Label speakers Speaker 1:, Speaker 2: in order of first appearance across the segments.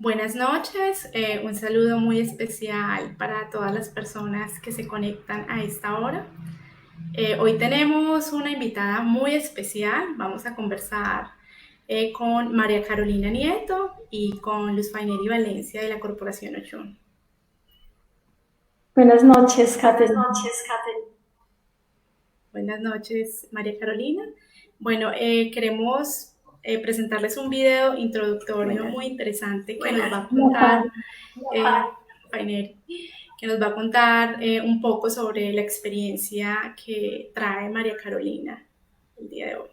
Speaker 1: Buenas noches, un saludo muy especial para todas las personas que se conectan a esta hora. Hoy tenemos una invitada muy especial, vamos a conversar con María Carolina Nieto y con Luz Faineri Valencia de la Corporación Ochun.
Speaker 2: Buenas noches, Catherine.
Speaker 1: Buenas noches, María Carolina. Bueno, queremos presentarles un video introductorio muy interesante que nos va a contar Faineri, que nos va a contar un poco sobre la experiencia que trae María Carolina el día de hoy.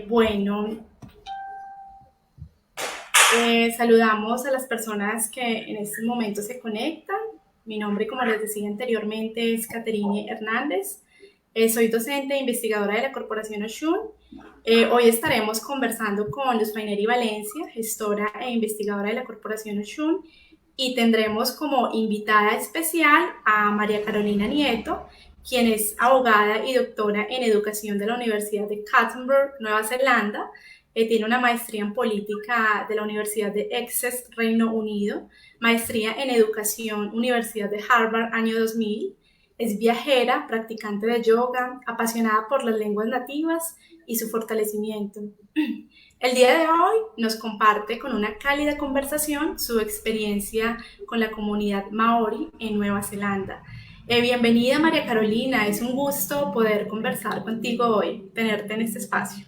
Speaker 1: Bueno, saludamos a las personas que en este momento se conectan. Mi nombre, como les decía anteriormente, es Caterine Hernández. Soy docente e investigadora de la Corporación Ochun. Hoy estaremos conversando con Luz Faineri Valencia, gestora e investigadora de la Corporación Ochun, y tendremos como invitada especial a María Carolina Nieto, quien es abogada y doctora en educación de la Universidad de Gothenburg, Nueva Zelanda. Tiene una maestría en política de la Universidad de Essex, Reino Unido, maestría en educación, Universidad de Harvard, año 2000. Es viajera, practicante de yoga, apasionada por las lenguas nativas y su fortalecimiento. El día de hoy nos comparte con una cálida conversación su experiencia con la comunidad maorí en Nueva Zelanda. Bienvenida, María Carolina, es un gusto poder conversar contigo hoy, tenerte en este espacio.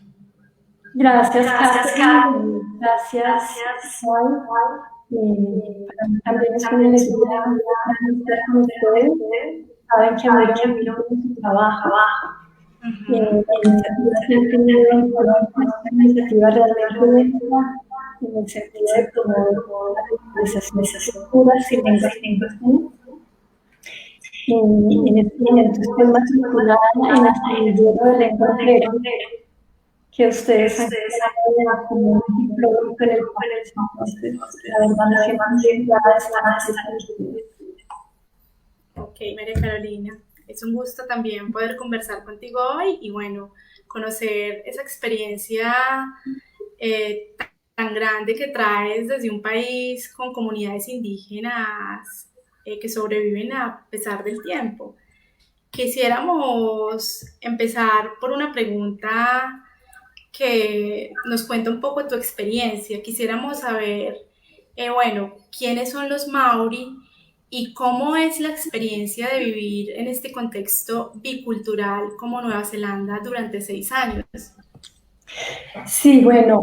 Speaker 2: Gracias, Catherine. Gracias, Juan. Para mí también es una alegría estar con ustedes. Saben que admiro mucho su trabajo. La iniciativa que han tenido en Colombia es una iniciativa realmente única en el sentido de promover la utilización de culturas y lenguas indígenas. En este momento estoy matriculada en el semillero de lengua obrera, que ustedes han creado como un diploma en el país. Entonces, la verdad me siento muy honrada de estar aquí.
Speaker 1: Ok, María Carolina, es un gusto también poder conversar contigo hoy y bueno, conocer esa experiencia tan grande que traes desde un país con comunidades indígenas que sobreviven a pesar del tiempo. Quisiéramos empezar por una pregunta que nos cuenta un poco tu experiencia. Quisiéramos saber, bueno, quiénes son los maorí y cómo es la experiencia de vivir en este contexto bicultural como Nueva Zelanda durante 6 años.
Speaker 2: Sí, bueno,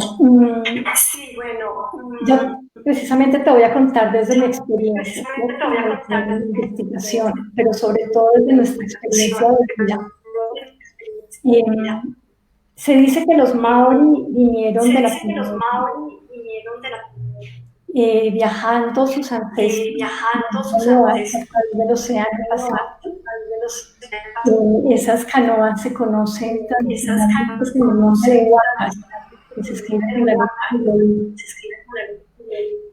Speaker 2: yo precisamente te voy a contar desde mi experiencia, desde mi investigación, pero sobre todo desde nuestra experiencia de vida. Se dice que los maorí vinieron de la viajando sus ancestros a través del océano Pacífico. Esas canoas se conocen tradicionalmente como el nombre de huacas, que se escribe con la letra de.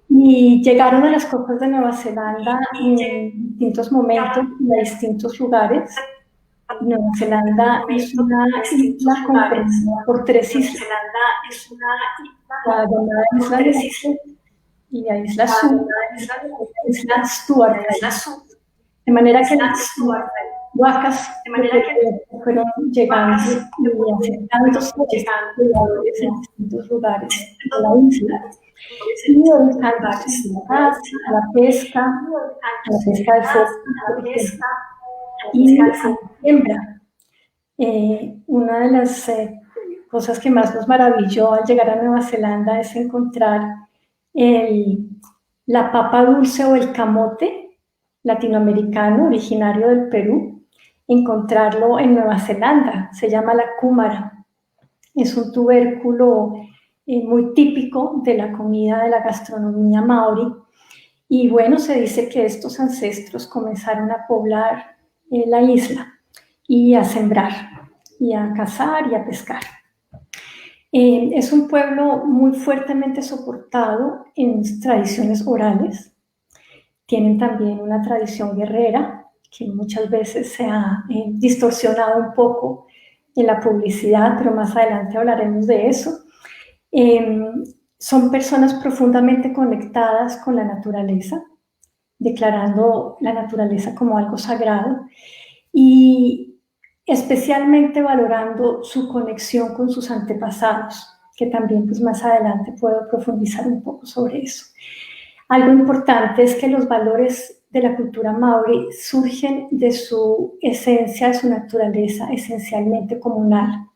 Speaker 2: Y llegaron a las costas de Nueva Zelanda en distintos momentos y a distintos lugares. Nueva Zelanda es una isla comprendida por 3 islas, la llamada Isla Norte y la Isla Sur, la Isla Stuart. De manera que las huacas fueron llegando y acercándose a pobladores en distintos lugares de la isla y dedicándose a la caza, a la pesca de foca y a la siembra. Una de las cosas que más nos maravilló al llegar a Nueva Zelanda es encontrar la papa dulce o el camote latinoamericano, originario del Perú, encontrarlo en Nueva Zelanda. Se llama la cúmara. Es un tubérculo muy típico de la comida de la gastronomía maorí. Y bueno, se dice que estos ancestros comenzaron a poblar la isla y a sembrar, y a cazar y a pescar. Es un pueblo muy fuertemente soportado en tradiciones orales. Tienen también una tradición guerrera que muchas veces se ha distorsionado un poco en la publicidad, pero más adelante hablaremos de eso. Son personas profundamente conectadas con la naturaleza, declarando la naturaleza como algo sagrado y especialmente valorando su conexión con sus antepasados, que también pues más adelante puedo profundizar un poco sobre eso. Algo importante es que los valores de la cultura maorí surgen de su esencia, de su naturaleza esencialmente comunal.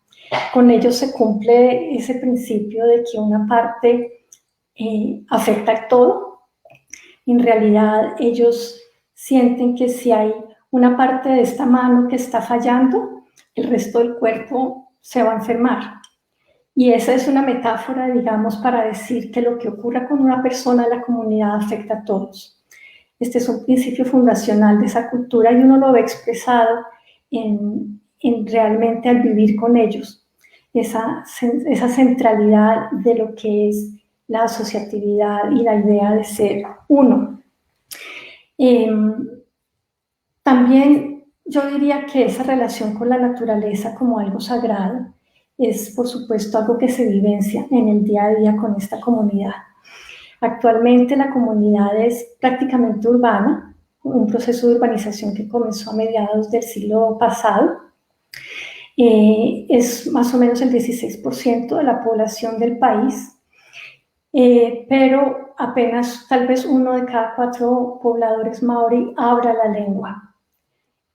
Speaker 2: Con ellos se cumple ese principio de que una parte afecta a todo. En realidad ellos sienten que si hay una parte de esta mano que está fallando, el resto del cuerpo se va a enfermar. Y esa es una metáfora, digamos, para decir que lo que ocurra con una persona en la comunidad afecta a todos. Este es un principio fundacional de esa cultura y uno lo ve expresado en realmente al vivir con ellos. Esa centralidad de lo que es la asociatividad y la idea de ser uno. También yo diría que esa relación con la naturaleza como algo sagrado es, por supuesto, algo que se vivencia en el día a día con esta comunidad. Actualmente la comunidad es prácticamente urbana, un proceso de urbanización que comenzó a mediados del siglo pasado. Es más o menos el 16% de la población del país, pero apenas tal vez 1 de cada 4 pobladores maorí habla la lengua.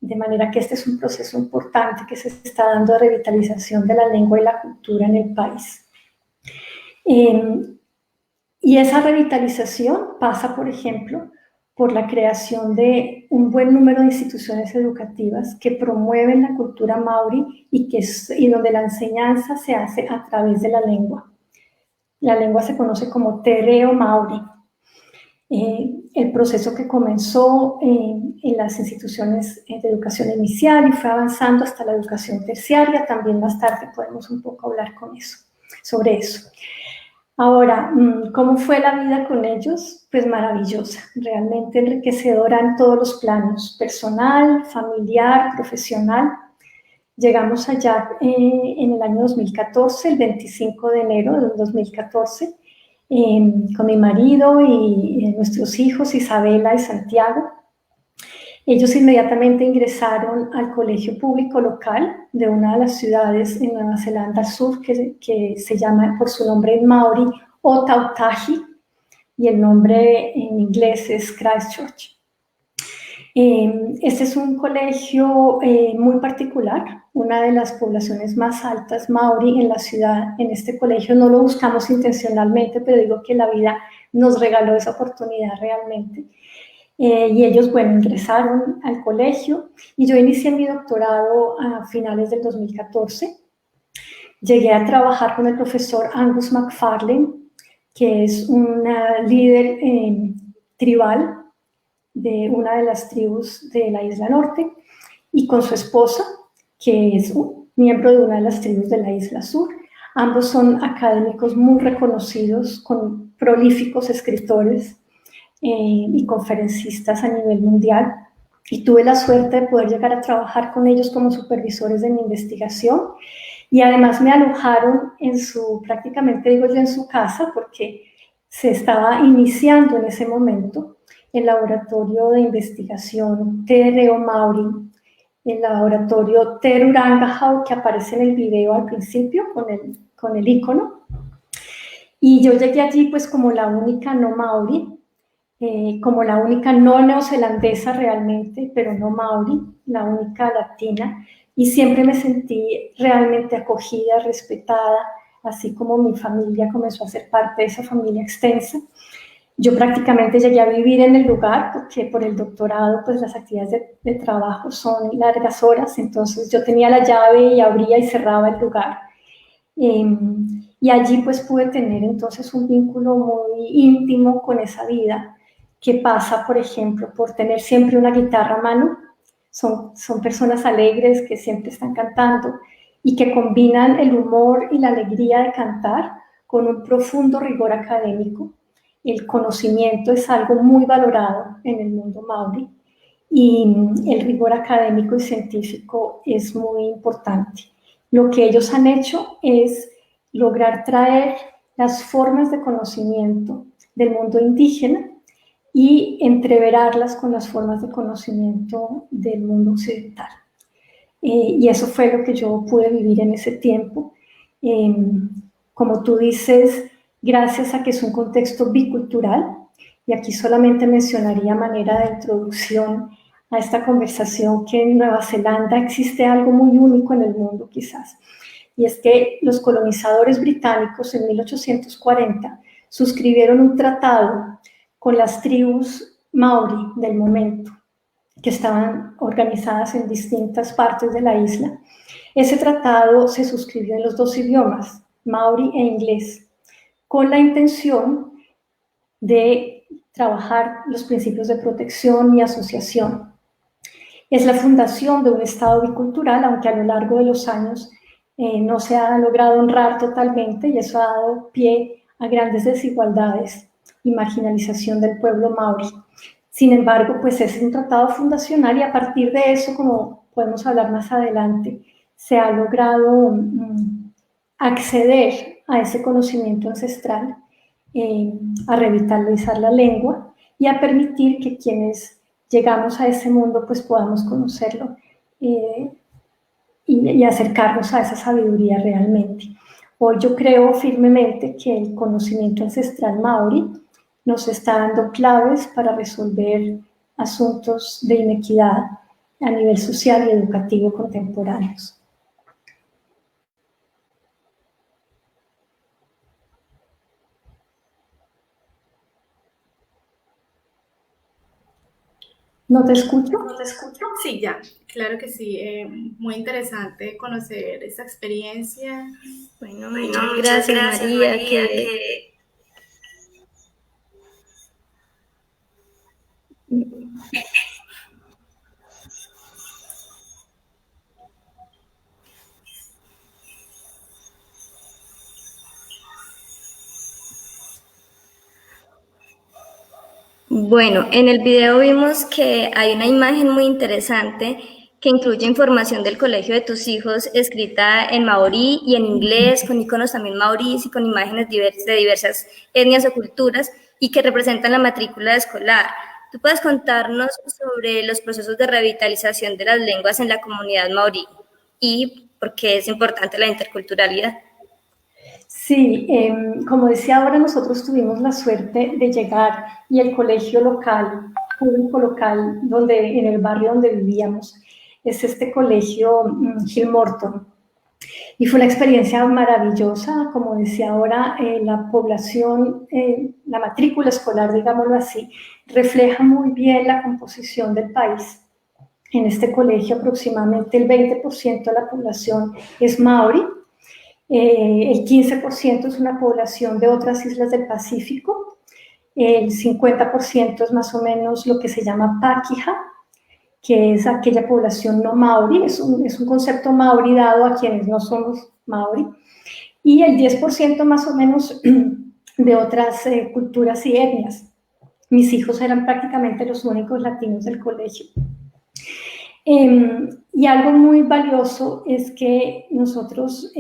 Speaker 2: De manera que este es un proceso importante que se está dando de revitalización de la lengua y la cultura en el país. Y esa revitalización pasa, por ejemplo, por la creación de un buen número de instituciones educativas que promueven la cultura maorí y donde la enseñanza se hace a través de la lengua. La lengua se conoce como tereo maorí. El proceso que comenzó en las instituciones de educación inicial y fue avanzando hasta la educación terciaria. También más tarde podemos un poco hablar sobre eso. Ahora, ¿cómo fue la vida con ellos? Pues maravillosa, realmente enriquecedora en todos los planos, personal, familiar, profesional. Llegamos allá en el año 2014, el 25 de enero del 2014, con mi marido y nuestros hijos, Isabela y Santiago. Ellos inmediatamente ingresaron al colegio público local de una de las ciudades en Nueva Zelanda Sur, que se llama por su nombre en maorí Otautahi, y el nombre en inglés es Christchurch. Este es un colegio muy particular, una de las poblaciones más altas maorí en la ciudad. En este colegio no lo buscamos intencionalmente, pero digo que la vida nos regaló esa oportunidad realmente. Y ellos, bueno, ingresaron al colegio y yo inicié mi doctorado a finales del 2014. Llegué a trabajar con el profesor Angus MacFarlane, que es un líder tribal de una de las tribus de la Isla Norte, y con su esposa, que es un miembro de una de las tribus de la Isla Sur. Ambos son académicos muy reconocidos, con prolíficos escritores y conferencistas a nivel mundial. y tuve la suerte de poder llegar a trabajar con ellos como supervisores de mi investigación. Y además me alojaron en su, prácticamente digo yo, en su casa, porque se estaba iniciando en ese momento el laboratorio de investigación Te Reo Mauri, el laboratorio Terurangahau, que aparece en el video al principio con el icono. Y yo llegué allí pues como la única no maori, como la única no neozelandesa realmente, pero no maori, la única latina, y siempre me sentí realmente acogida, respetada, así como mi familia comenzó a ser parte de esa familia extensa. Yo prácticamente llegué a vivir en el lugar porque por el doctorado pues las actividades de trabajo son largas horas, entonces yo tenía la llave y abría y cerraba el lugar. Y allí pues pude tener entonces un vínculo muy íntimo con esa vida que pasa, por ejemplo, por tener siempre una guitarra a mano. Son personas alegres que siempre están cantando y que combinan el humor y la alegría de cantar con un profundo rigor académico. El conocimiento es algo muy valorado en el mundo maori y el rigor académico y científico es muy importante. Lo que ellos han hecho es lograr traer las formas de conocimiento del mundo indígena y entreverarlas con las formas de conocimiento del mundo occidental. Y eso fue lo que yo pude vivir en ese tiempo. Como tú dices, gracias a que es un contexto bicultural, y aquí solamente mencionaría a manera de introducción a esta conversación que en Nueva Zelanda existe algo muy único en el mundo quizás, y es que los colonizadores británicos en 1840 suscribieron un tratado con las tribus maori del momento, que estaban organizadas en distintas partes de la isla. Ese tratado se suscribió en los dos idiomas, maori e inglés, con la intención de trabajar los principios de protección y asociación. Es la fundación de un Estado bicultural, aunque a lo largo de los años no se ha logrado honrar totalmente, y eso ha dado pie a grandes desigualdades y marginalización del pueblo maori. Sin embargo, pues es un tratado fundacional y a partir de eso, como podemos hablar más adelante, se ha logrado acceder a ese conocimiento ancestral, a revitalizar la lengua y a permitir que quienes llegamos a ese mundo pues podamos conocerlo y acercarnos a esa sabiduría realmente. Hoy yo creo firmemente que el conocimiento ancestral maori nos está dando claves para resolver asuntos de inequidad a nivel social y educativo contemporáneos. ¿No te escucho?
Speaker 1: ¿No te escucho? Sí, ya, claro que sí. Muy interesante conocer esa experiencia.
Speaker 3: Bueno, muchas gracias, María, que... Bueno, en el video vimos que hay una imagen muy interesante que incluye información del colegio de tus hijos escrita en maorí y en inglés, con iconos también maorís y con imágenes de diversas etnias o culturas y que representan la matrícula escolar. ¿Tú puedes contarnos sobre los procesos de revitalización de las lenguas en la comunidad maorí y por qué es importante la interculturalidad?
Speaker 2: Sí, como decía ahora, nosotros tuvimos la suerte de llegar y el colegio local, público local, en el barrio donde vivíamos, es este colegio Gilmorton. Y fue una experiencia maravillosa, como decía ahora, la población, la matrícula escolar, digámoslo así, refleja muy bien la composición del país. En este colegio aproximadamente el 20% de la población es maori, el 15% es una población de otras islas del Pacífico, el 50% es más o menos lo que se llama Pakeha, que es aquella población no maori, es un concepto maori dado a quienes no somos maori, y el 10% más o menos de otras culturas y etnias. Mis hijos eran prácticamente los únicos latinos del colegio. Y algo muy valioso es que nosotros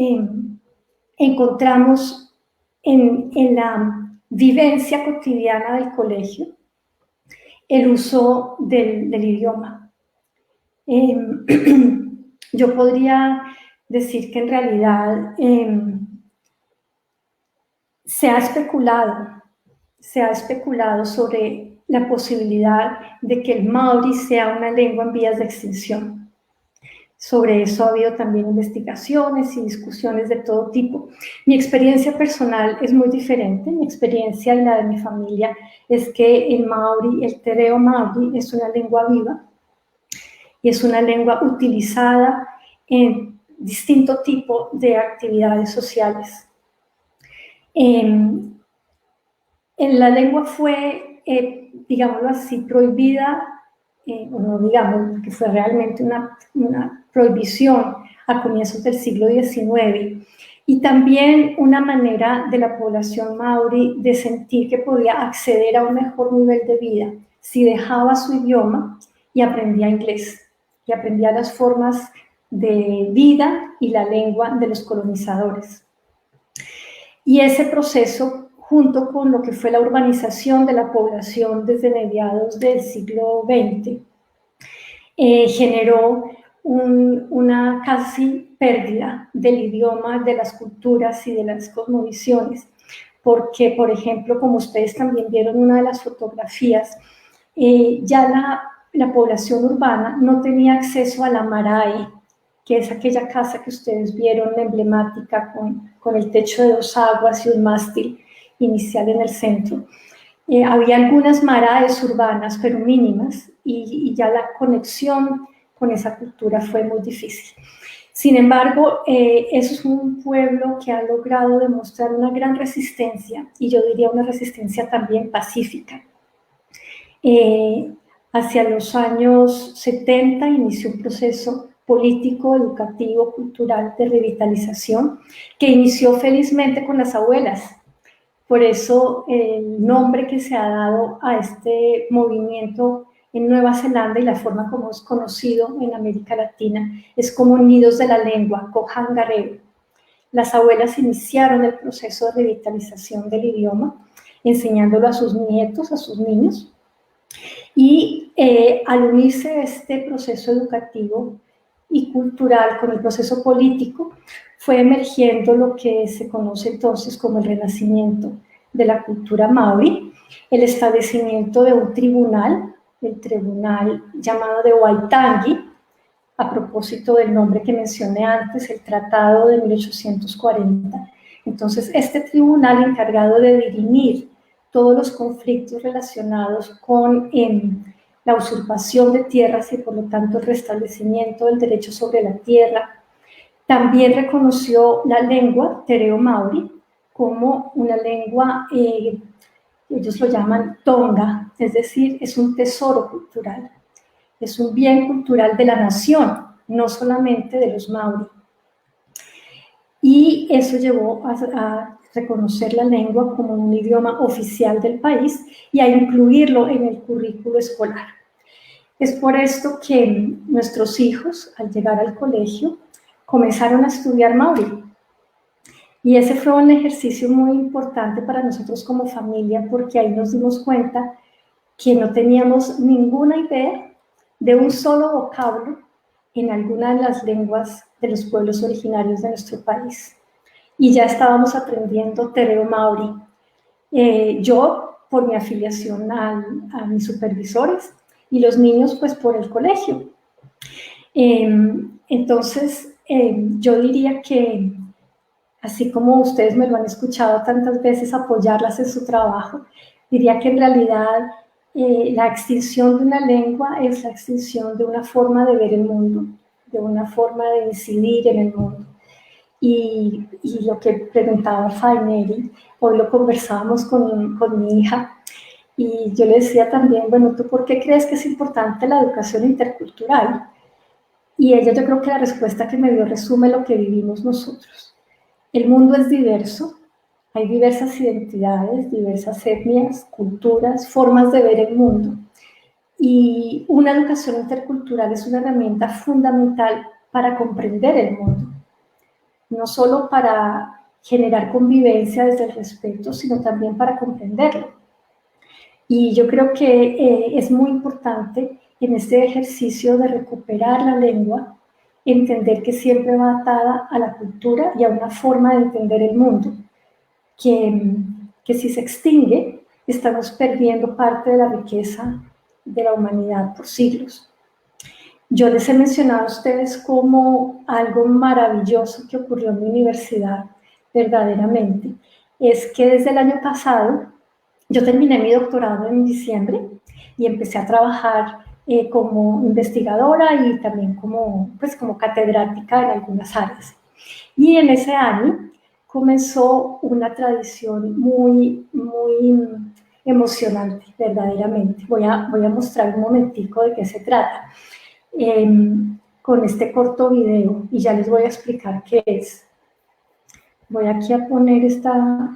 Speaker 2: encontramos en la vivencia cotidiana del colegio el uso del idioma. Yo podría decir que en realidad se ha especulado sobre la posibilidad de que el maorí sea una lengua en vías de extinción. Sobre eso ha habido también investigaciones y discusiones de todo tipo. Mi experiencia personal es muy diferente. Mi experiencia y la de mi familia es que el maorí, el tereo maorí, es una lengua viva y es una lengua utilizada en distinto tipo de actividades sociales. La lengua fue, digámoslo así, prohibida, o no digamos, que fue realmente una prohibición a comienzos del siglo XIX, y también una manera de la población maorí de sentir que podía acceder a un mejor nivel de vida si dejaba su idioma y aprendía inglés, y aprendía las formas de vida y la lengua de los colonizadores. Y ese proceso, junto con lo que fue la urbanización de la población desde mediados del siglo XX, generó una casi pérdida del idioma, de las culturas y de las cosmovisiones, porque, por ejemplo, como ustedes también vieron una de las fotografías, ya la población urbana no tenía acceso a la marae, que es aquella casa que ustedes vieron emblemática con el techo de 2 aguas y un mástil inicial en el centro. Había algunas maraes urbanas, pero mínimas, y ya la conexión con esa cultura fue muy difícil. Sin embargo, eso es un pueblo que ha logrado demostrar una gran resistencia, y yo diría una resistencia también pacífica. Hacia los años 70 inició un proceso político, educativo, cultural de revitalización que inició felizmente con las abuelas. Por eso el nombre que se ha dado a este movimiento en Nueva Zelanda y la forma como es conocido en América Latina es como Nidos de la Lengua, Kohangareu. Las abuelas iniciaron el proceso de revitalización del idioma, enseñándolo a sus nietos, a sus niños, y al unirse este proceso educativo y cultural con el proceso político, fue emergiendo lo que se conoce entonces como el renacimiento de la cultura maorí, el establecimiento de un tribunal, el tribunal llamado de Waitangi, a propósito del nombre que mencioné antes, el Tratado de 1840. Entonces, este tribunal encargado de dirimir todos los conflictos relacionados con la usurpación de tierras y por lo tanto el restablecimiento del derecho sobre la tierra, también reconoció la lengua tereo maorí como una lengua, ellos lo llaman tonga, es decir, es un tesoro cultural, es un bien cultural de la nación, no solamente de los maorí. Y eso llevó a reconocer la lengua como un idioma oficial del país y a incluirlo en el currículo escolar. Es por esto que nuestros hijos, al llegar al colegio, comenzaron a estudiar maorí. Y ese fue un ejercicio muy importante para nosotros como familia, porque ahí nos dimos cuenta que no teníamos ninguna idea de un solo vocablo en alguna de las lenguas de los pueblos originarios de nuestro país. Y ya estábamos aprendiendo tereo maorí. Yo, por mi afiliación a mis supervisores, y los niños, pues, por el colegio. Entonces, yo diría que, así como ustedes me lo han escuchado tantas veces apoyarlas en su trabajo, diría que en realidad la extinción de una lengua es la extinción de una forma de ver el mundo, de una forma de incidir en el mundo. Y lo que preguntaba Faineri, hoy lo conversábamos con mi hija, y yo le decía también, bueno, ¿tú por qué crees que es importante la educación intercultural? Y ella, yo creo que la respuesta que me dio resume lo que vivimos nosotros. El mundo es diverso, hay diversas identidades, diversas etnias, culturas, formas de ver el mundo. Y una educación intercultural es una herramienta fundamental para comprender el mundo, no solo para generar convivencia desde el respeto, sino también para comprenderlo. Y yo creo que es muy importante en este ejercicio de recuperar la lengua, entender que siempre va atada a la cultura y a una forma de entender el mundo, que si se extingue, estamos perdiendo parte de la riqueza de la humanidad por siglos. Yo les he mencionado a ustedes como algo maravilloso que ocurrió en mi universidad, verdaderamente, es que desde el año pasado, yo terminé mi doctorado en diciembre y empecé a trabajar como investigadora y también como, pues, como catedrática en algunas áreas. Y en ese año comenzó una tradición muy, muy emocionante, verdaderamente. Voy a mostrar un momentico de qué se trata con este corto video y ya les voy a explicar qué es. Voy aquí a poner esta...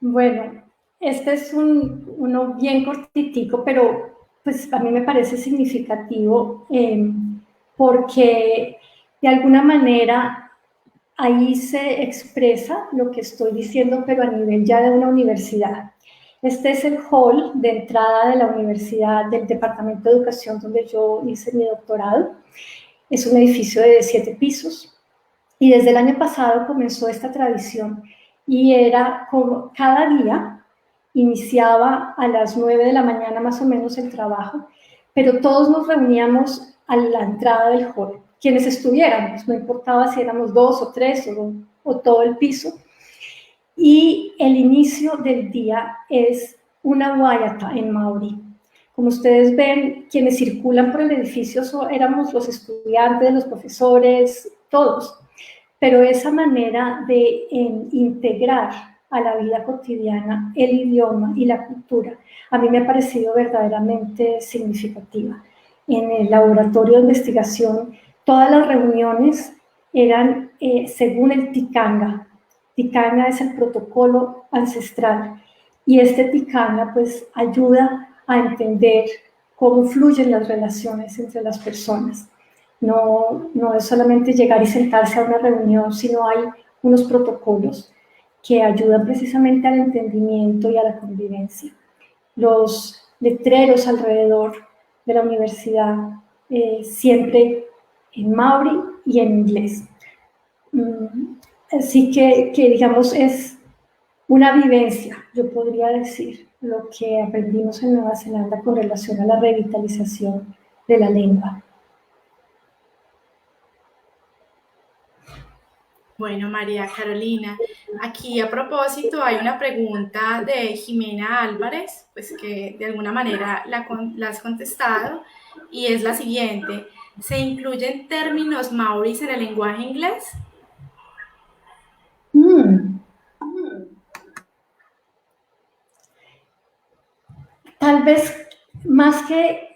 Speaker 2: Bueno, este es uno bien cortitico, pero pues a mí me parece significativo porque de alguna manera ahí se expresa lo que estoy diciendo, pero a nivel ya de una universidad. Este es el hall de entrada de la universidad, del Departamento de Educación donde yo hice mi doctorado. Es un edificio de 7 pisos y desde el año pasado comenzó esta tradición y era como cada día iniciaba a las 9 de la mañana más o menos el trabajo, pero todos nos reuníamos a la entrada del hall, quienes estuviéramos, no importaba si éramos 2 o 3 o todo el piso, y el inicio del día es una guayata en maorí. Como ustedes ven, quienes circulan por el edificio éramos los estudiantes, los profesores, todos, pero esa manera de integrar a la vida cotidiana el idioma y la cultura a mí me ha parecido verdaderamente significativa. En el laboratorio de investigación, todas las reuniones eran según el tikanga. Tikanga es el protocolo ancestral y este tikanga pues ayuda a entender cómo fluyen las relaciones entre las personas. No es solamente llegar y sentarse a una reunión, sino hay unos protocolos que ayudan precisamente al entendimiento y a la convivencia. Los letreros alrededor de la universidad, siempre en maorí y en inglés. Así que digamos, es una vivencia, yo podría decir, lo que aprendimos en Nueva Zelanda con relación a la revitalización de la lengua.
Speaker 1: Bueno, María Carolina, aquí a propósito hay una pregunta de Jimena Álvarez, pues que de alguna manera la has contestado, y es la siguiente. ¿Se incluyen términos maoríes en el lenguaje inglés?
Speaker 2: Tal vez más que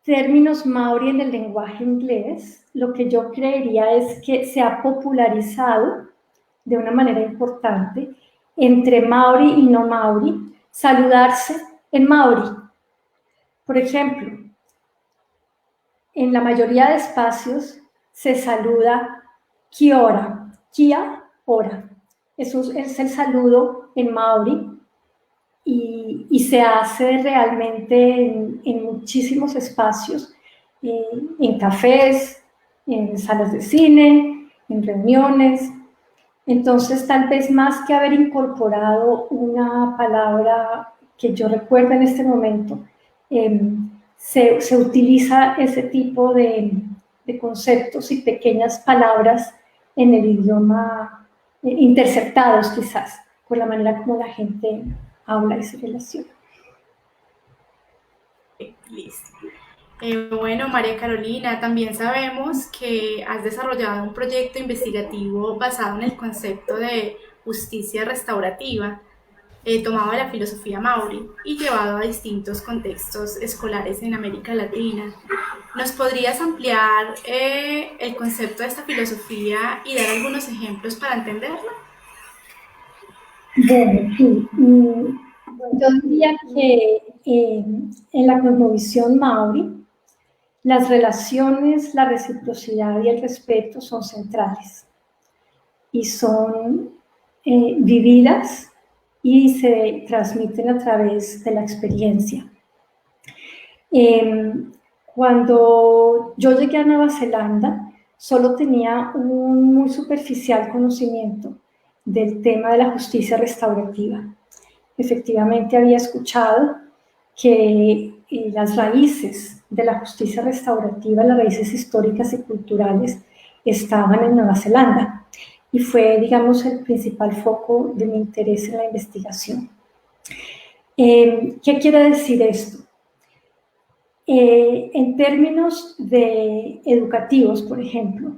Speaker 2: términos maorí en el lenguaje inglés, lo que yo creería es que se ha popularizado de una manera importante entre maorí y no maorí, saludarse en maorí. Por ejemplo, en la mayoría de espacios se saluda kia ora, kia ora. es el saludo en maori y se hace realmente en muchísimos espacios, en cafés, en salas de cine, en reuniones. Entonces, tal vez más que haber incorporado una palabra que yo recuerdo en este momento, se utiliza ese tipo de conceptos y pequeñas palabras en el idioma, interceptados quizás, por la manera como la gente habla y se relaciona.
Speaker 1: Listo. Bueno, María Carolina, también sabemos que has desarrollado un proyecto investigativo basado en el concepto de justicia restaurativa, tomado de la filosofía maori y llevado a distintos contextos escolares en América Latina. ¿Nos podrías ampliar el concepto de esta filosofía y dar algunos ejemplos para entenderlo?
Speaker 2: Bueno, sí. Yo diría que en la cosmovisión maori, las relaciones, la reciprocidad y el respeto son centrales y son vividas y se transmiten a través de la experiencia. Cuando yo llegué a Nueva Zelanda, solo tenía un muy superficial conocimiento del tema de la justicia restaurativa. Efectivamente había escuchado que las raíces de la justicia restaurativa, las raíces históricas y culturales, estaban en Nueva Zelanda y fue, digamos, el principal foco de mi interés en la investigación. ¿Qué quiere decir esto? En términos educativos, por ejemplo,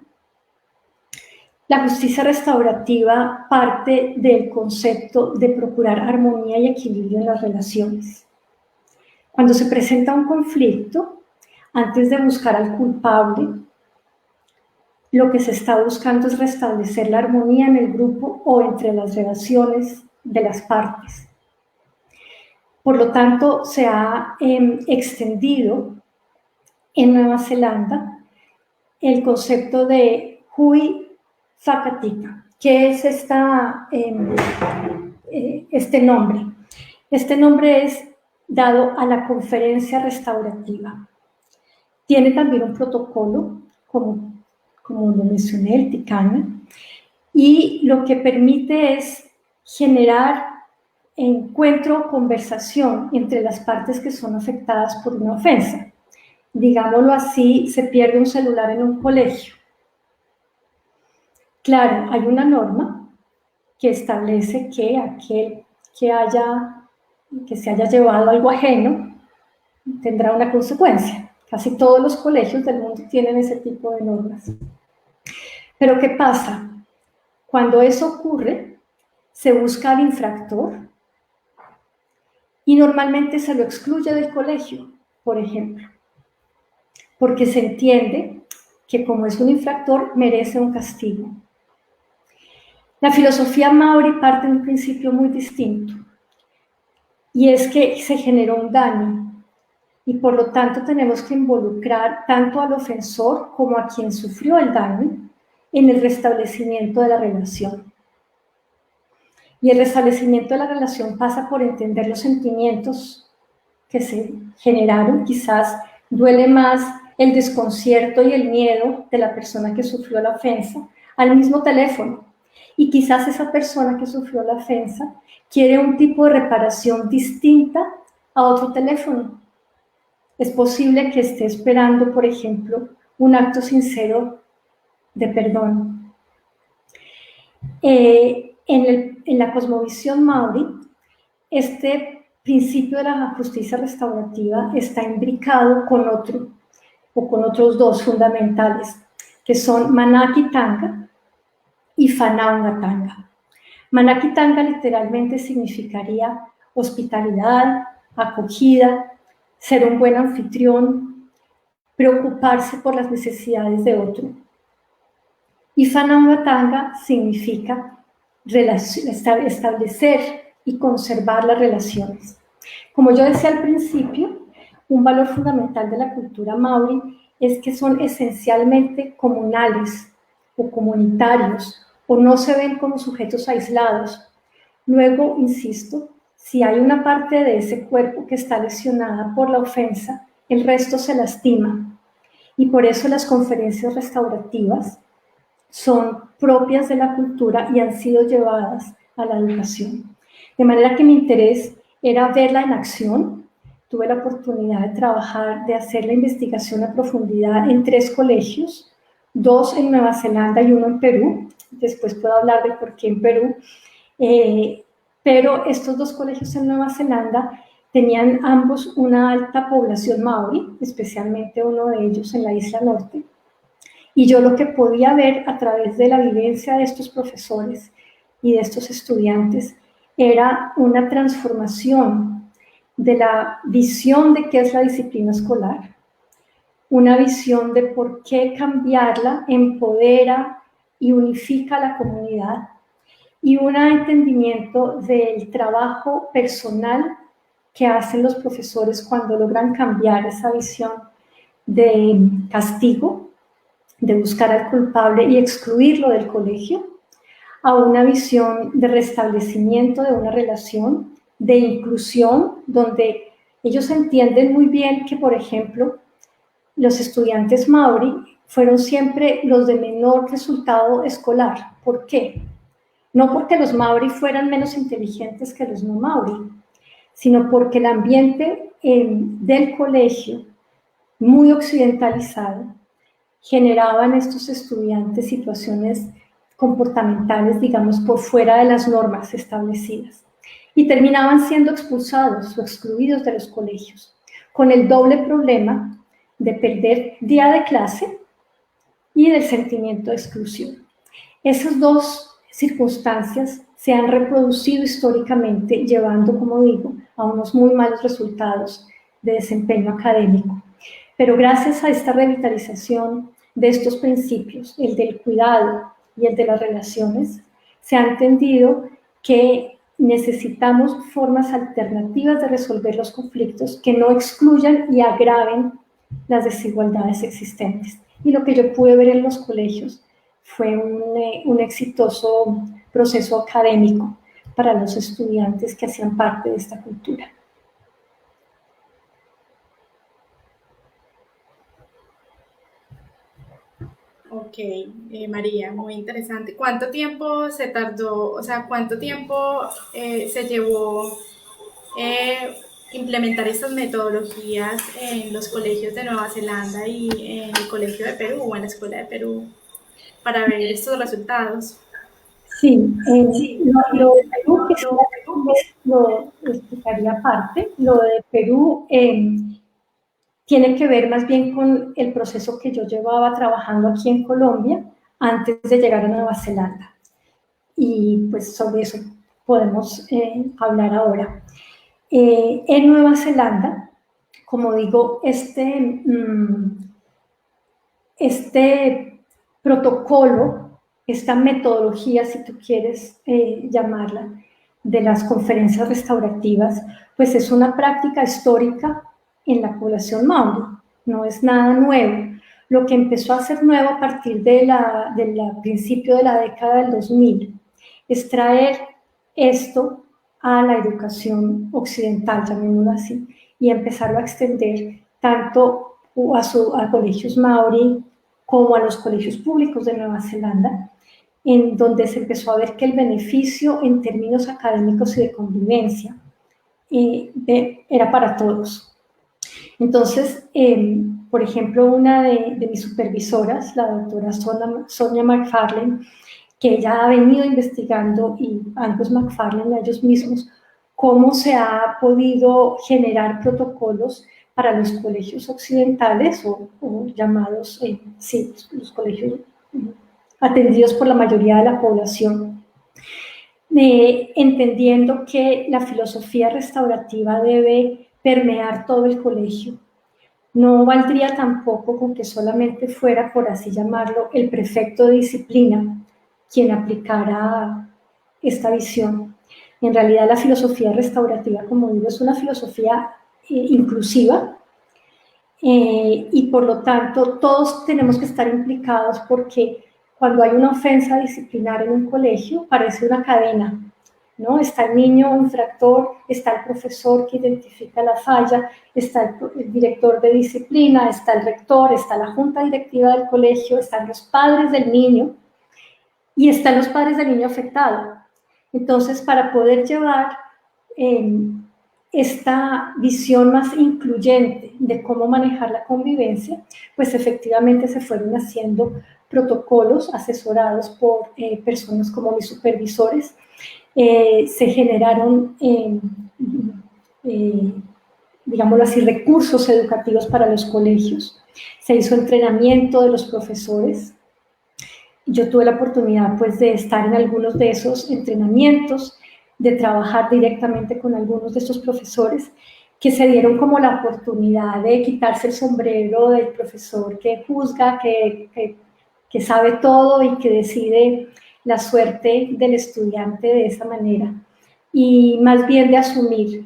Speaker 2: la justicia restaurativa parte del concepto de procurar armonía y equilibrio en las relaciones. Cuando se presenta un conflicto, antes de buscar al culpable, lo que se está buscando es restablecer la armonía en el grupo o entre las relaciones de las partes. Por lo tanto, se ha extendido en Nueva Zelanda el concepto de hui whakatika, que es este nombre. Este nombre es dado a la conferencia restaurativa. Tiene también un protocolo, como lo mencioné, el Tikana, y lo que permite es generar encuentro o conversación entre las partes que son afectadas por una ofensa. Digámoslo así, se pierde un celular en un colegio. Claro, hay una norma que establece que aquel que se haya llevado algo ajeno tendrá una consecuencia. Casi todos los colegios del mundo tienen ese tipo de normas. Pero ¿qué pasa? Cuando eso ocurre, se busca al infractor y normalmente se lo excluye del colegio, por ejemplo, porque se entiende que como es un infractor, merece un castigo. La filosofía maori parte de un principio muy distinto, y es que se generó un daño, y por lo tanto tenemos que involucrar tanto al ofensor como a quien sufrió el daño en el restablecimiento de la relación. Y el restablecimiento de la relación pasa por entender los sentimientos que se generaron. Quizás duele más el desconcierto y el miedo de la persona que sufrió la ofensa al mismo teléfono. Y quizás esa persona que sufrió la ofensa quiere un tipo de reparación distinta a otro teléfono. Es posible que esté esperando, por ejemplo, un acto sincero de perdón. En la cosmovisión maori, este principio de la justicia restaurativa está imbricado con otro, o con otros dos fundamentales, que son Manaki Tanga y Whanaunga Tanga. Manaki Tanga literalmente significaría hospitalidad, acogida, ser un buen anfitrión, preocuparse por las necesidades de otro. Y Whanaunga Tanga significa establecer y conservar las relaciones. Como yo decía al principio, un valor fundamental de la cultura maori es que son esencialmente comunales o comunitarios o no se ven como sujetos aislados. Luego, insisto, si hay una parte de ese cuerpo que está lesionada por la ofensa, el resto se lastima. Y por eso las conferencias restaurativas son propias de la cultura y han sido llevadas a la educación. De manera que mi interés era verla en acción. Tuve la oportunidad de trabajar, de hacer la investigación a profundidad en 3 colegios, 2 en Nueva Zelanda y 1 en Perú. Después puedo hablar de por qué en Perú. Pero estos 2 colegios en Nueva Zelanda tenían ambos una alta población maorí, especialmente uno de ellos en la Isla Norte. Y yo lo que podía ver a través de la vivencia de estos profesores y de estos estudiantes era una transformación de la visión de qué es la disciplina escolar, una visión de por qué cambiarla empodera y unifica a la comunidad, y un entendimiento del trabajo personal que hacen los profesores cuando logran cambiar esa visión de castigo, de buscar al culpable y excluirlo del colegio, a una visión de restablecimiento de una relación, de inclusión, donde ellos entienden muy bien que, por ejemplo, los estudiantes maorí fueron siempre los de menor resultado escolar. ¿Por qué? No porque los maorí fueran menos inteligentes que los no maorí, sino porque el ambiente del colegio, muy occidentalizado, generaba en estos estudiantes situaciones comportamentales, digamos, por fuera de las normas establecidas. Y terminaban siendo expulsados o excluidos de los colegios, con el doble problema de perder día de clase y del sentimiento de exclusión. Esas 2 circunstancias se han reproducido históricamente, llevando, como digo, a unos muy malos resultados de desempeño académico. Pero gracias a esta revitalización de estos principios, el del cuidado y el de las relaciones, se ha entendido que necesitamos formas alternativas de resolver los conflictos que no excluyan y agraven las desigualdades existentes. Y lo que yo pude ver en los colegios fue un exitoso proceso académico para los estudiantes que hacían parte de esta cultura.
Speaker 1: Ok, María, muy interesante. ¿Cuánto tiempo se tardó, o sea, cuánto tiempo se llevó implementar estas metodologías en los colegios de Nueva Zelanda y en el colegio de Perú o en la escuela de Perú para ver estos resultados?
Speaker 2: Sí, lo de Perú, que lo explicaría aparte. Lo de Perú tiene que ver más bien con el proceso que yo llevaba trabajando aquí en Colombia antes de llegar a Nueva Zelanda. Y pues sobre eso podemos hablar ahora. En Nueva Zelanda, como digo, este protocolo, esta metodología, si tú quieres llamarla, de las conferencias restaurativas, pues es una práctica histórica en la población maorí, no es nada nuevo. Lo que empezó a ser nuevo a partir del principio de la década del 2000 es traer esto a la educación occidental, llamémoslo así, y empezarlo a extender tanto a colegios maorí como a los colegios públicos de Nueva Zelanda, en donde se empezó a ver que el beneficio en términos académicos y de convivencia era para todos. Entonces, por ejemplo, una de mis supervisoras, la doctora Sonia McFarlane, que ella ha venido investigando, y Angus McFarlane, ellos mismos, cómo se ha podido generar protocolos para los colegios occidentales o llamados, sí, los colegios atendidos por la mayoría de la población, entendiendo que la filosofía restaurativa debe permear todo el colegio. No valdría tampoco con que solamente fuera, por así llamarlo, el prefecto de disciplina quien aplicara esta visión. En realidad, la filosofía restaurativa, como digo, es una filosofía inclusiva y por lo tanto todos tenemos que estar implicados porque cuando hay una ofensa disciplinar en un colegio, parece una cadena, ¿no? Está el niño infractor, está el profesor que identifica la falla, está el director de disciplina, está el rector, está la junta directiva del colegio, están los padres del niño y están los padres del niño afectado. Entonces, para poder llevar esta visión más incluyente de cómo manejar la convivencia, pues efectivamente se fueron haciendo protocolos asesorados por personas como mis supervisores. Se generaron, digámoslo así, recursos educativos para los colegios. Se hizo entrenamiento de los profesores. Yo tuve la oportunidad pues, de estar en algunos de esos entrenamientos, de trabajar directamente con algunos de estos profesores que se dieron como la oportunidad de quitarse el sombrero del profesor que juzga, que sabe todo y que decide la suerte del estudiante de esa manera, y más bien de asumir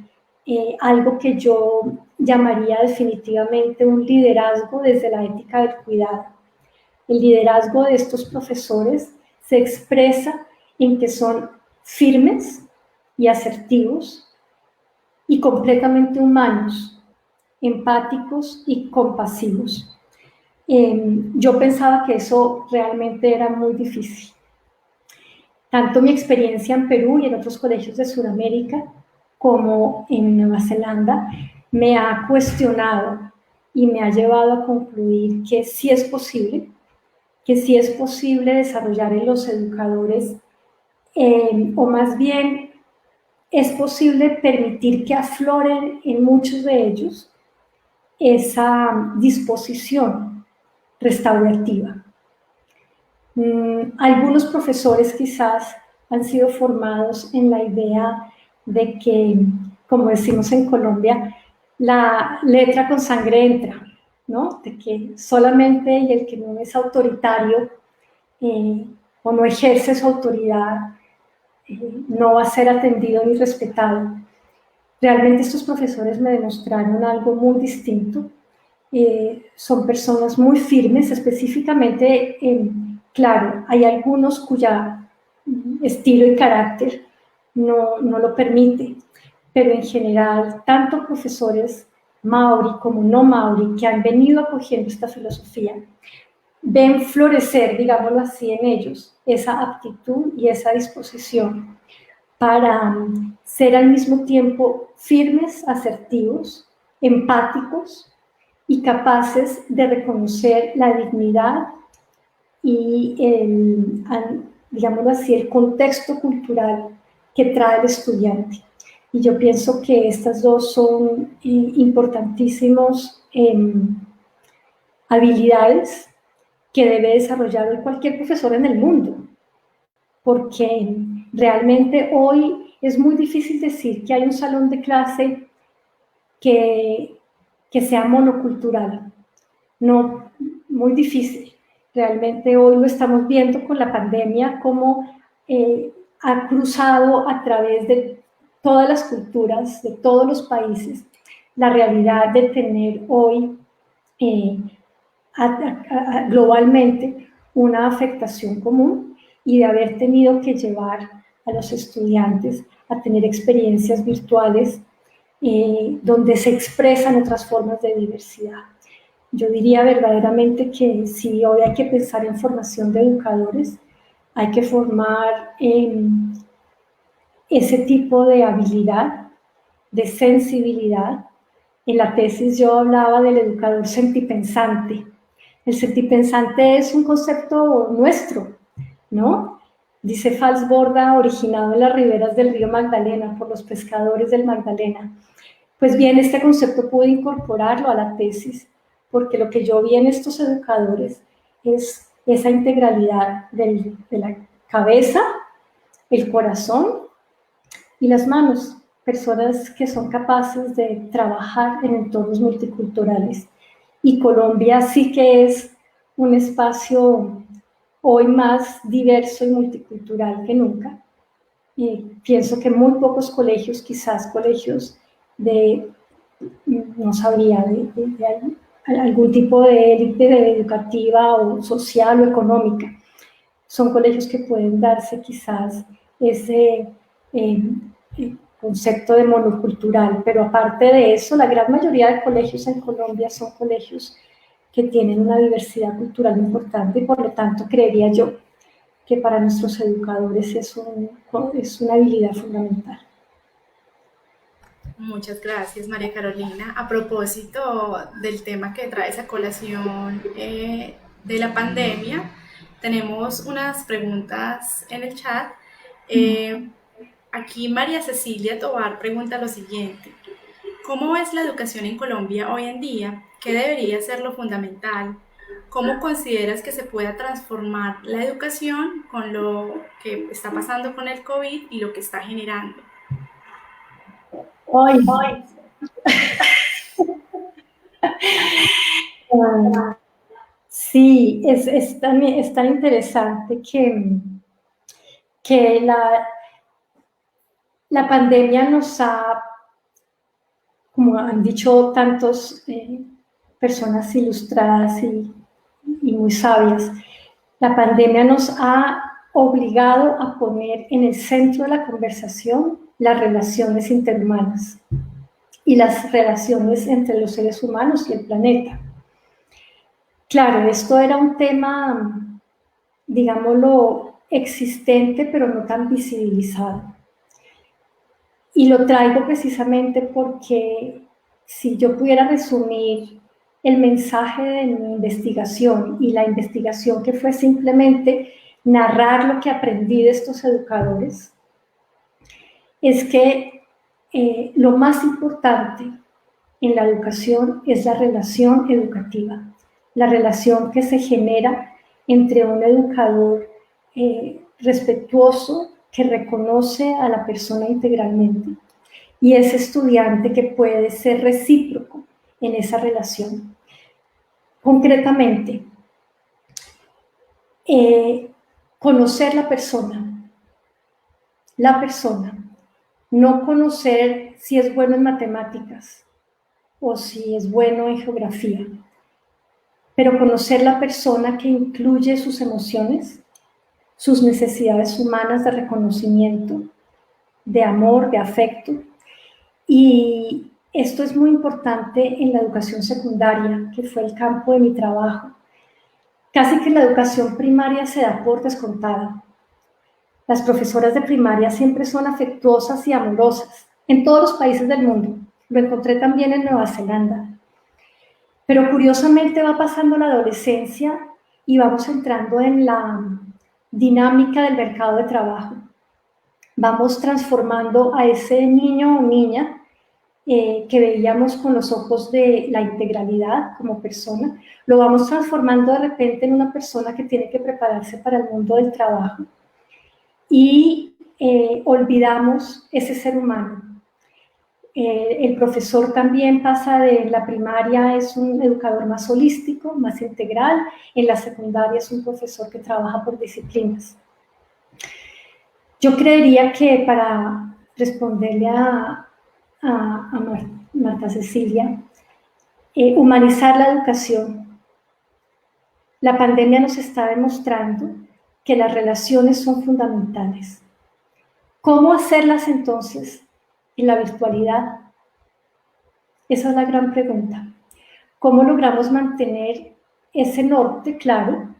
Speaker 2: algo que yo llamaría definitivamente un liderazgo desde la ética del cuidado. El liderazgo de estos profesores se expresa en que son firmes y asertivos y completamente humanos, empáticos y compasivos. Yo pensaba que eso realmente era muy difícil. Tanto mi experiencia en Perú y en otros colegios de Sudamérica como en Nueva Zelanda me ha cuestionado y me ha llevado a concluir que sí es posible desarrollar en los educadores, o más bien es posible permitir que afloren en muchos de ellos esa disposición restaurativa. Algunos profesores quizás han sido formados en la idea de que, como decimos en Colombia, la letra con sangre entra, ¿no? De que solamente el que no es autoritario o no ejerce su autoridad no va a ser atendido ni respetado. Realmente estos profesores me demostraron algo muy distinto. Son personas muy firmes, específicamente, claro, hay algunos cuya estilo y carácter no lo permite, pero en general, tanto profesores maori como no maori que han venido acogiendo esta filosofía, ven florecer, digámoslo así, en ellos esa aptitud y esa disposición para ser al mismo tiempo firmes, asertivos, empáticos y capaces de reconocer la dignidad y digámoslo así, el contexto cultural que trae el estudiante. Y yo pienso que estas dos son importantísimos habilidades que debe desarrollar hoy cualquier profesor en el mundo, porque realmente hoy es muy difícil decir que hay un salón de clase que sea monocultural. No, muy difícil. Realmente hoy lo estamos viendo con la pandemia, cómo ha cruzado a través de todas las culturas, de todos los países, la realidad de tener hoy globalmente una afectación común y de haber tenido que llevar a los estudiantes a tener experiencias virtuales donde se expresan otras formas de diversidad. Yo diría verdaderamente que si hoy hay que pensar en formación de educadores, hay que formar ese tipo de habilidad, de sensibilidad. En la tesis yo hablaba del educador sentipensante. El sentipensante es un concepto nuestro, ¿no? Dice Falsborda, originado en las riberas del río Magdalena por los pescadores del Magdalena. Pues bien, este concepto pude incorporarlo a la tesis, porque lo que yo vi en estos educadores es esa integralidad de la cabeza, el corazón y las manos, personas que son capaces de trabajar en entornos multiculturales. Y Colombia sí que es un espacio hoy más diverso y multicultural que nunca. Y pienso que muy pocos colegios, quizás colegios no sabría, de algún tipo de élite educativa o social o económica, son colegios que pueden darse quizás ese concepto de monocultural, pero aparte de eso, la gran mayoría de colegios en Colombia son colegios que tienen una diversidad cultural importante y por lo tanto creería yo que para nuestros educadores es una habilidad fundamental.
Speaker 1: Muchas gracias, María Carolina. A propósito del tema que traes a colación de la pandemia, tenemos unas preguntas en el chat. Aquí María Cecilia Tobar pregunta lo siguiente: ¿cómo ves la educación en Colombia hoy en día? ¿Qué debería ser lo fundamental? ¿Cómo consideras que se pueda transformar la educación con lo que está pasando con el COVID y lo que está generando?
Speaker 2: Hoy. Sí, es tan interesante que la pandemia nos ha, como han dicho tantas personas ilustradas y muy sabias, la pandemia nos ha obligado a poner en el centro de la conversación las relaciones interhumanas y las relaciones entre los seres humanos y el planeta. Claro, esto era un tema, digámoslo, existente, pero no tan visibilizado. Y lo traigo precisamente porque si yo pudiera resumir el mensaje de mi investigación, y la investigación que fue simplemente narrar lo que aprendí de estos educadores, es que lo más importante en la educación es la relación educativa, la relación que se genera entre un educador respetuoso que reconoce a la persona integralmente y ese estudiante que puede ser recíproco en esa relación. Concretamente, conocer la persona, no conocer si es bueno en matemáticas o si es bueno en geografía, pero conocer la persona que incluye sus emociones, sus necesidades humanas de reconocimiento, de amor, de afecto. Y esto es muy importante en la educación secundaria, que fue el campo de mi trabajo. Casi que la educación primaria se da por descontada. Las profesoras de primaria siempre son afectuosas y amorosas, en todos los países del mundo. Lo encontré también en Nueva Zelanda. Pero curiosamente va pasando la adolescencia y vamos entrando en la dinámica del mercado de trabajo. Vamos transformando a ese niño o niña que veíamos con los ojos de la integralidad como persona, lo vamos transformando de repente en una persona que tiene que prepararse para el mundo del trabajo y olvidamos ese ser humano. El profesor también pasa de la primaria, es un educador más holístico, más integral, en la secundaria es un profesor que trabaja por disciplinas. Yo creería que para responderle a Marta Cecilia, humanizar la educación. La pandemia nos está demostrando que las relaciones son fundamentales. ¿Cómo hacerlas entonces en la virtualidad? Esa es la gran pregunta. ¿Cómo logramos mantener ese norte claro?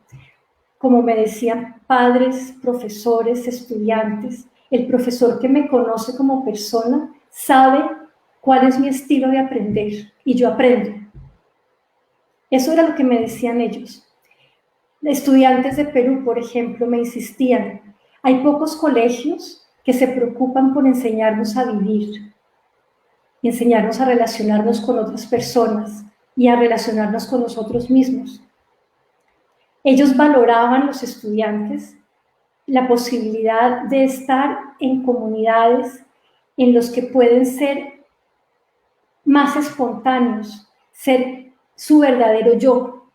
Speaker 2: Como me decían padres, profesores, estudiantes, el profesor que me conoce como persona sabe cuál es mi estilo de aprender y yo aprendo. Eso era lo que me decían ellos. Estudiantes de Perú, por ejemplo, me insistían, hay pocos colegios que se preocupan por enseñarnos a vivir, enseñarnos a relacionarnos con otras personas y a relacionarnos con nosotros mismos. Ellos valoraban, los estudiantes, la posibilidad de estar en comunidades en los que pueden ser más espontáneos, ser su verdadero yo.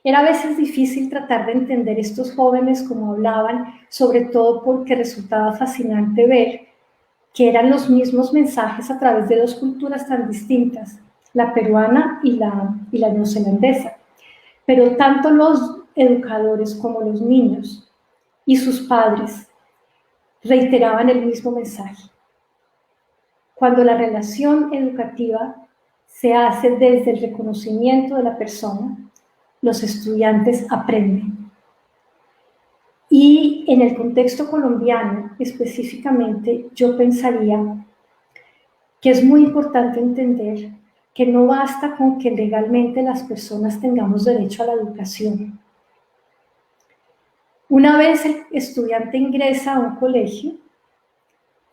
Speaker 2: Era a veces difícil tratar de entender estos jóvenes como hablaban, sobre todo porque resultaba fascinante ver que eran los mismos mensajes a través de dos culturas tan distintas, la peruana y la neozelandesa. Pero tanto los educadores como los niños y sus padres reiteraban el mismo mensaje. Cuando la relación educativa se hace desde el reconocimiento de la persona, los estudiantes aprenden. Y en el contexto colombiano específicamente, yo pensaría que es muy importante entender que no basta con que legalmente las personas tengamos derecho a la educación. Una vez el estudiante ingresa a un colegio,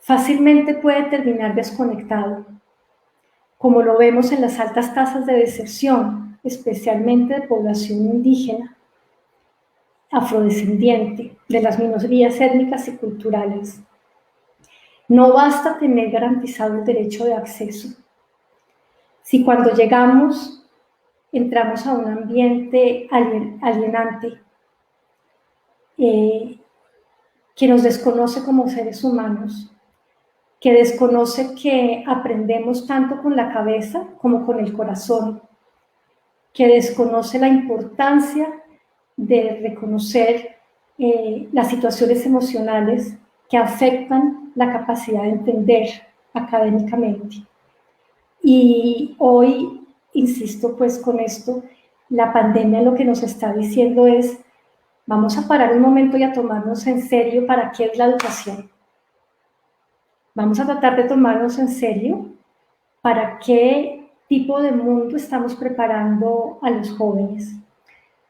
Speaker 2: fácilmente puede terminar desconectado, como lo vemos en las altas tasas de deserción, especialmente de población indígena, afrodescendiente, de las minorías étnicas y culturales. No basta tener garantizado el derecho de acceso. Si cuando llegamos entramos a un ambiente alienante, que nos desconoce como seres humanos, que desconoce que aprendemos tanto con la cabeza como con el corazón, que desconoce la importancia de reconocer las situaciones emocionales que afectan la capacidad de entender académicamente. Y hoy, insisto pues con esto, la pandemia lo que nos está diciendo es, vamos a parar un momento y a tomarnos en serio para qué es la educación. Vamos a tratar de tomarnos en serio para qué tipo de mundo estamos preparando a los jóvenes.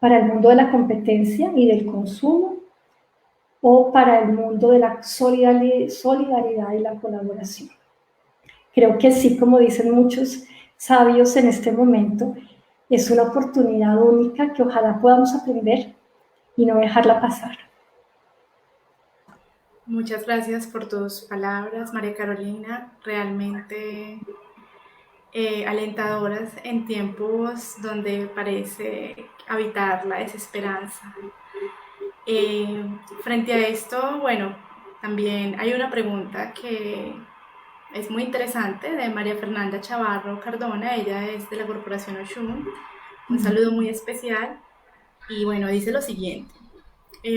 Speaker 2: ¿Para el mundo de la competencia y del consumo o para el mundo de la solidaridad y la colaboración? Creo que sí, como dicen muchos sabios en este momento, es una oportunidad única que ojalá podamos aprender y no dejarla pasar.
Speaker 1: Muchas gracias por tus palabras, María Carolina, realmente alentadoras en tiempos donde parece habitar la desesperanza. Frente a esto, bueno, también hay una pregunta que es muy interesante de María Fernanda Chavarro Cardona, ella es de la Corporación Oshun, un saludo muy especial y bueno, dice lo siguiente.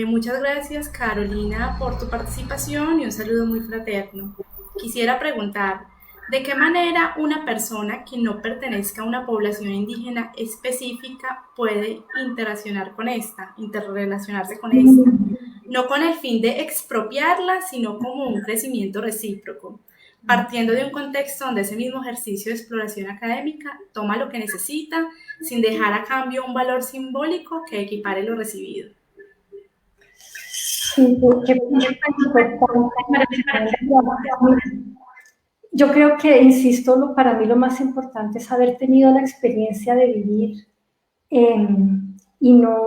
Speaker 1: Muchas gracias Carolina por tu participación y un saludo muy fraterno. Quisiera preguntar, ¿de qué manera una persona que no pertenezca a una población indígena específica puede interrelacionarse con esta? No con el fin de expropiarla, sino como un crecimiento recíproco, partiendo de un contexto donde ese mismo ejercicio de exploración académica toma lo que necesita sin dejar a cambio un valor simbólico que equipare lo recibido.
Speaker 2: Sí, yo creo que, insisto, para mí lo más importante es haber tenido la experiencia de vivir y no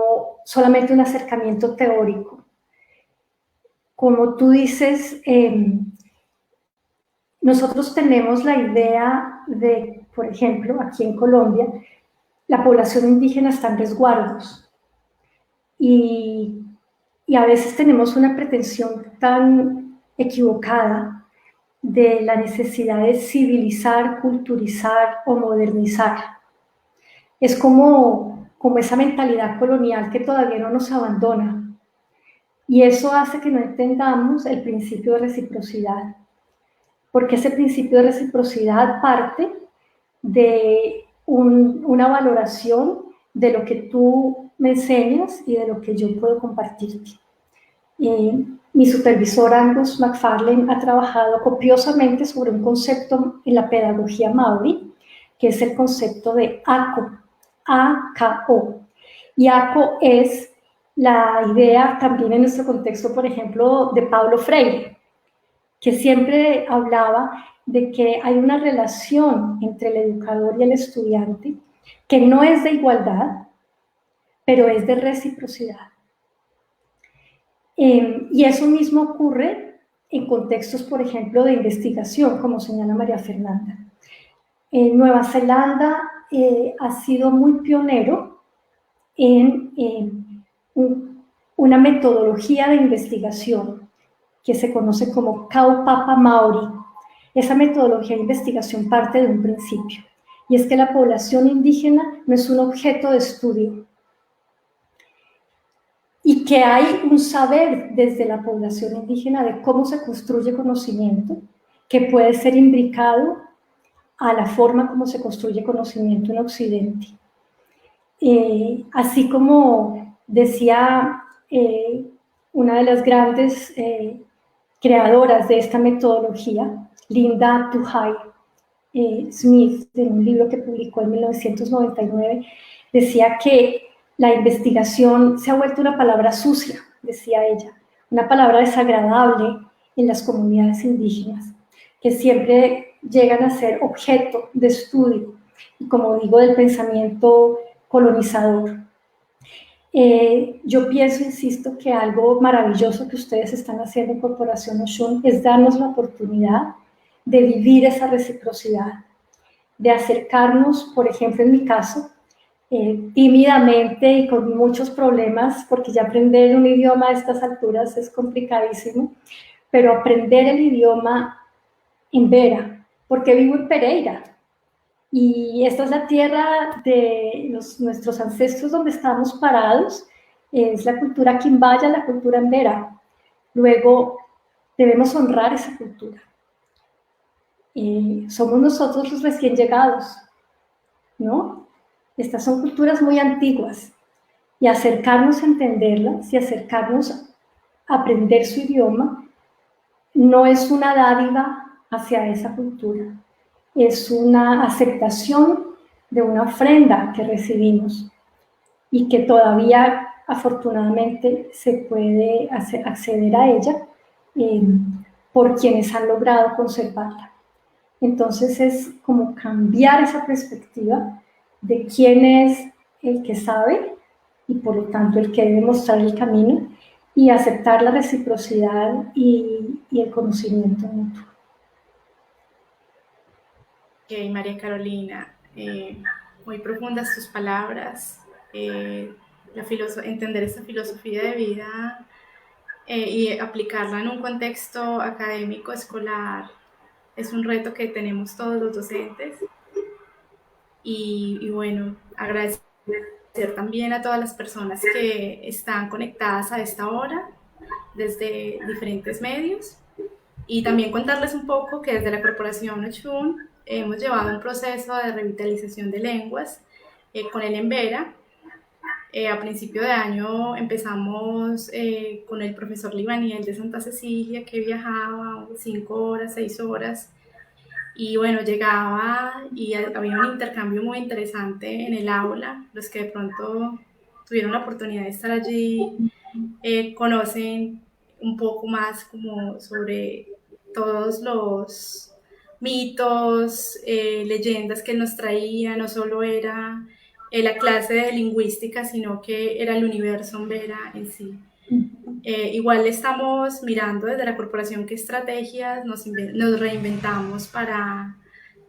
Speaker 2: solamente un acercamiento teórico. Como tú dices, nosotros tenemos la idea de, por ejemplo, aquí en Colombia, la población indígena está en resguardos y a veces tenemos una pretensión tan equivocada de la necesidad de civilizar, culturizar o modernizar. Es como esa mentalidad colonial que todavía no nos abandona. Y eso hace que no entendamos el principio de reciprocidad. Porque ese principio de reciprocidad parte de una valoración de lo que tú me enseñas y de lo que yo puedo compartirte. Mi supervisor Angus McFarlane ha trabajado copiosamente sobre un concepto en la pedagogía maori, que es el concepto de ACO, A-K-O. Y ACO es la idea también en nuestro contexto, por ejemplo, de Paulo Freire, que siempre hablaba de que hay una relación entre el educador y el estudiante que no es de igualdad, pero es de reciprocidad. Y eso mismo ocurre en contextos, por ejemplo, de investigación, como señala María Fernanda. Nueva Zelanda ha sido muy pionero en una metodología de investigación que se conoce como Kaupapa Maori. Esa metodología de investigación parte de un principio, y es que la población indígena no es un objeto de estudio, y que hay un saber desde la población indígena de cómo se construye conocimiento, que puede ser imbricado a la forma como se construye conocimiento en Occidente. Así como decía una de las grandes creadoras de esta metodología, Linda Tuhai Smith, en un libro que publicó en 1999, decía que la investigación se ha vuelto una palabra sucia, decía ella, una palabra desagradable en las comunidades indígenas, que siempre llegan a ser objeto de estudio y, como digo, del pensamiento colonizador. Yo pienso, insisto, que algo maravilloso que ustedes están haciendo en Corporación Oshun es darnos la oportunidad de vivir esa reciprocidad, de acercarnos, por ejemplo, en mi caso, tímidamente y con muchos problemas, porque ya aprender un idioma a estas alturas es complicadísimo, pero aprender el idioma en Vera, porque vivo en Pereira, y esta es la tierra de nuestros ancestros donde estamos parados, es la cultura quimbaya, la cultura embera. Luego, debemos honrar esa cultura. Somos nosotros los recién llegados, ¿no? Estas son culturas muy antiguas, y acercarnos a entenderlas y acercarnos a aprender su idioma no es una dádiva hacia esa cultura, es una aceptación de una ofrenda que recibimos y que todavía afortunadamente se puede acceder a ella por quienes han logrado conservarla. Entonces es como cambiar esa perspectiva de quién es el que sabe y por lo tanto el que debe mostrar el camino, y aceptar la reciprocidad y el conocimiento mutuo.
Speaker 1: Ok, María Carolina, muy profundas tus palabras. Entender esta filosofía de vida y aplicarla en un contexto académico, escolar, es un reto que tenemos todos los docentes. Y bueno, agradecer también a todas las personas que están conectadas a esta hora desde diferentes medios, y también contarles un poco que desde la Corporación Oshun hemos llevado un proceso de revitalización de lenguas con el Embera. A principio de año empezamos con el profesor Libaniel de Santa Cecilia, que viajaba 5 horas, 6 horas, y bueno, llegaba y había un intercambio muy interesante en el aula. Los que de pronto tuvieron la oportunidad de estar allí conocen un poco más como sobre todos los mitos, leyendas que él nos traía. No solo era la clase de lingüística, sino que era el universo embera en sí. Igual estamos mirando desde la corporación qué estrategias nos reinventamos para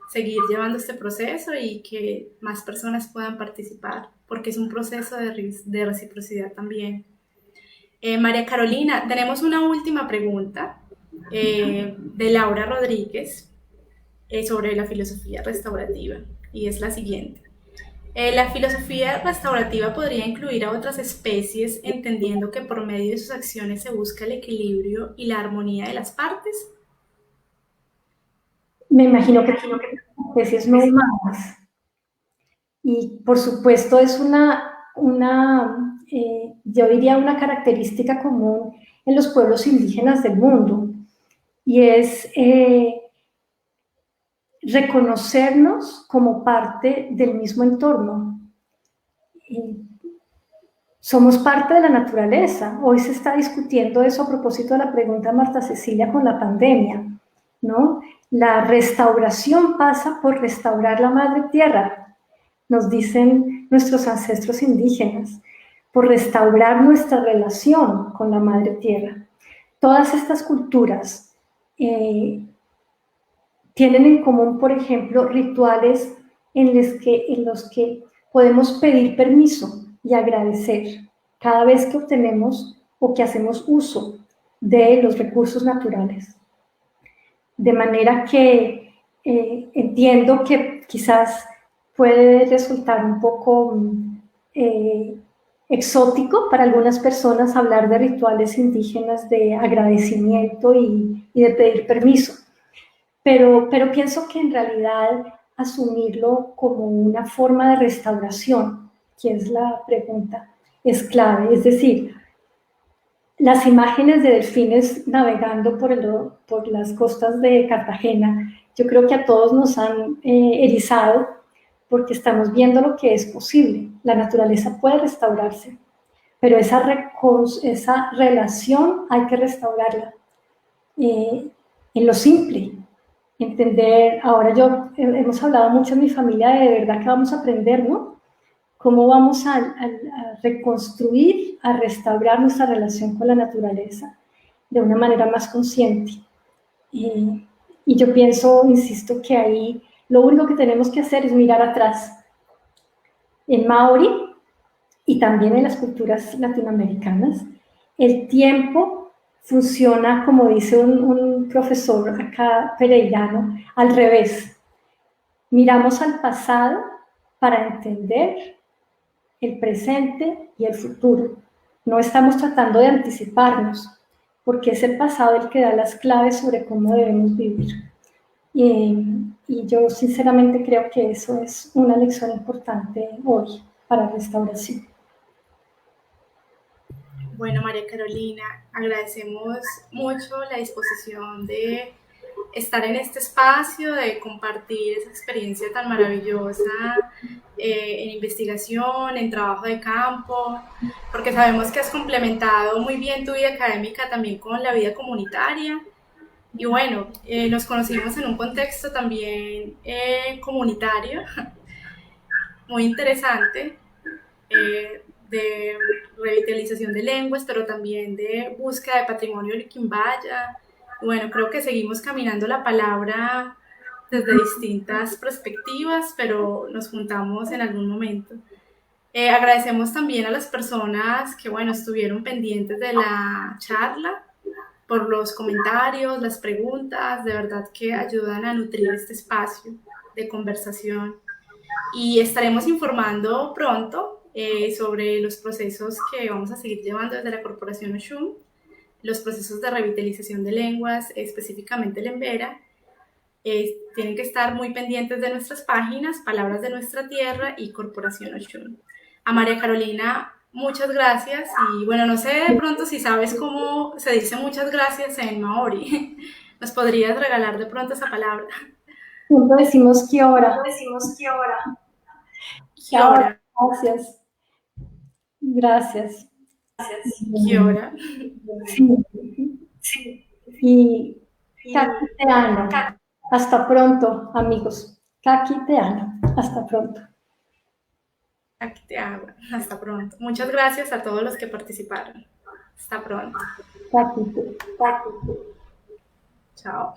Speaker 1: seguir llevando este proceso y que más personas puedan participar, porque es un proceso de reciprocidad también. María Carolina, tenemos una última pregunta de Laura Rodríguez sobre la filosofía restaurativa, y es la siguiente. La filosofía restaurativa podría incluir a otras especies, entendiendo que por medio de sus acciones se busca el equilibrio y la armonía de las partes.
Speaker 2: Me imagino que especies no humanas. Y por supuesto es yo diría una característica común en los pueblos indígenas del mundo, y es reconocernos como parte del mismo entorno. Somos parte de la naturaleza. Hoy se está discutiendo eso a propósito de la pregunta de Marta Cecilia con la pandemia, ¿no? La restauración pasa por restaurar la madre tierra, nos dicen nuestros ancestros indígenas, por restaurar nuestra relación con la madre tierra. Todas estas culturas tienen en común, por ejemplo, rituales en los que podemos pedir permiso y agradecer cada vez que obtenemos o que hacemos uso de los recursos naturales. De manera que entiendo que quizás puede resultar un poco exótico para algunas personas hablar de rituales indígenas de agradecimiento y de pedir permiso. Pero pienso que en realidad asumirlo como una forma de restauración, que es la pregunta, es clave. Es decir, las imágenes de delfines navegando por las costas de Cartagena, yo creo que a todos nos han erizado porque estamos viendo lo que es posible. La naturaleza puede restaurarse, pero esa relación hay que restaurarla en lo simple. Entender, ahora hemos hablado mucho en mi familia de verdad que vamos a aprender, ¿no? Cómo vamos a reconstruir, a restaurar nuestra relación con la naturaleza de una manera más consciente. Y yo pienso, insisto, que ahí lo único que tenemos que hacer es mirar atrás. En Maori y también en las culturas latinoamericanas, el tiempo funciona, como dice un profesor acá pereirano, al revés. Miramos al pasado para entender el presente y el futuro. No estamos tratando de anticiparnos, porque es el pasado el que da las claves sobre cómo debemos vivir. Y yo sinceramente creo que eso es una lección importante hoy para restauración.
Speaker 1: Bueno, María Carolina, agradecemos mucho la disposición de estar en este espacio, de compartir esa experiencia tan maravillosa en investigación, en trabajo de campo, porque sabemos que has complementado muy bien tu vida académica también con la vida comunitaria. Y bueno, nos conocimos en un contexto también comunitario, muy interesante, de revitalización de lenguas, pero también de búsqueda de patrimonio Quimbaya. Bueno, creo que seguimos caminando la palabra desde distintas perspectivas, pero nos juntamos en algún momento. Agradecemos también a las personas que, bueno, estuvieron pendientes de la charla, por los comentarios, las preguntas, de verdad que ayudan a nutrir este espacio de conversación. Y estaremos informando pronto sobre los procesos que vamos a seguir llevando desde la Corporación Oshun, los procesos de revitalización de lenguas, específicamente el Embera. Tienen que estar muy pendientes de nuestras páginas, Palabras de Nuestra Tierra y Corporación Oshun. A María Carolina, muchas gracias. Y bueno, no sé de pronto si sabes cómo se dice muchas gracias en Maori. ¿Nos podrías regalar de pronto esa palabra?
Speaker 2: Juntos decimos que hora.
Speaker 1: Kia ora.
Speaker 2: Gracias. Gracias.
Speaker 1: Kia ora.
Speaker 2: Sí. Y Kaki te amo. Hasta pronto, amigos. Kaki te amo. Hasta pronto.
Speaker 1: Aquí te hago. Hasta pronto. Muchas gracias a todos los que participaron. Hasta pronto.
Speaker 2: Kaki.
Speaker 1: Chao.